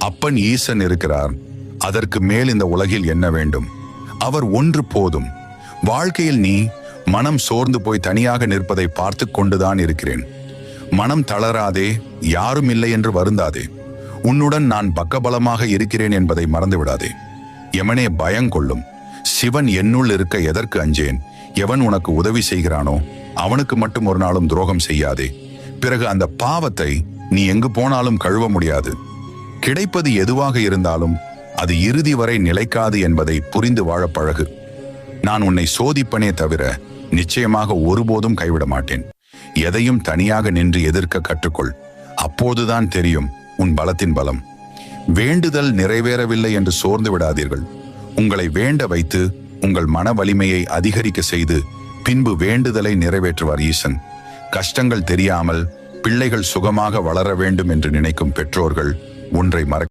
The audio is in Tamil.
அப்பன் ஈசன் இருக்கிறார். அதற்கு மேல் இந்த உலகில் என்ன வேண்டும்? அவர் ஒன்று போதும். வாழ்க்கையில் நீ மனம் சோர்ந்து போய் தனியாக நிற்பதை பார்த்து கொண்டுதான் இருக்கிறேன். மனம் தளராதே, யாரும் இல்லை என்று வருந்தாதே. உன்னுடன் நான் பக்கபலமாக இருக்கிறேன் என்பதை மறந்துவிடாதே. எமனே பயங்கொள்ளும். சிவன் என்னுள் இருக்க எதற்கு அஞ்சேன்? எவன் உனக்கு உதவி செய்கிறானோ அவனுக்கு மட்டும் ஒரு நாளும் துரோகம் செய்யாதே. பிறகு அந்த பாவத்தை நீ எங்கு போனாலும் கழுவ முடியாது. கிடைப்பது எதுவாக இருந்தாலும் அது இறுதி வரை நிலைக்காது என்பதை புரிந்து வாழ பழகு. நான் உன்னை சோதிப்பனே தவிர நிச்சயமாக ஒருபோதும் கைவிட மாட்டேன். எதையும் தனியாக நின்று எதிர்க்க கற்றுக்கொள். அப்போதுதான் தெரியும் உன் பலத்தின் பலம். வேண்டுதல் நிறைவேறவில்லை என்று சோர்ந்து விடாதீர்கள். உங்களை வேண்ட வைத்து உங்கள் மன வலிமையை அதிகரிக்க செய்து பின்பு வேண்டுதலை நிறைவேற்றுவார் ஈசன். கஷ்டங்கள் தெரியாமல் பிள்ளைகள் சுகமாக வளர வேண்டும் என்று நினைக்கும் பெற்றோர்கள் ஒன்றை மறக்க